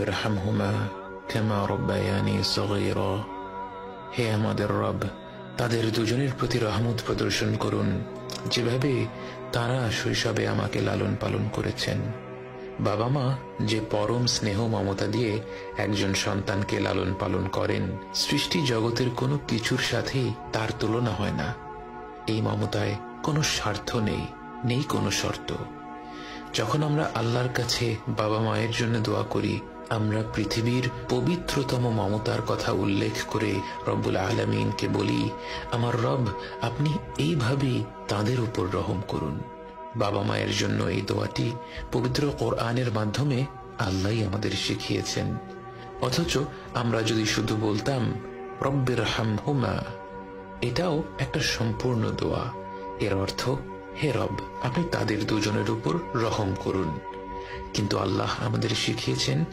ইরহামহুমা কামা রাব্বায়ানি সগীরা। হে আমাদের রব, তাদের দুজনের প্রতি রহমত প্রদর্শন করুন যেভাবে তারা শৈশবে আমাকে লালন পালন করেছেন। বাবা মা যে পরম স্নেহ মমতা দিয়ে একজন সন্তানকে লালন পালন করেন, সৃষ্টি জগতের কোনো কিছুর সাথেই তার তুলনা হয় না। এই মমতায় কোনো স্বার্থ নেই, নেই কোনো শর্ত। যখন আমরা আল্লাহর কাছে বাবা মায়ের জন্য দোয়া করি, আমরা পৃথিবীর পবিত্রতম মমতার কথা উল্লেখ করে রব্বুল আলামিনকে বলি, আমার রব, আপনি এইভাবেই তাদের উপর রহম করুন। বাবা মায়ের জন্য এই দোয়াটি পবিত্র কোরআনের মাধ্যমে আল্লাহই আমাদের শিখিয়েছেন। অথচ আমরা যদি শুধু বলতাম রব্বিরহামহুমা, এটাও একটা সম্পূর্ণ দোয়া। এর অর্থ, হে রব, আপনি তাদের দুজনের উপর রহম করুন। কিন্তু আল্লাহ আমাদের শিখিয়েছেন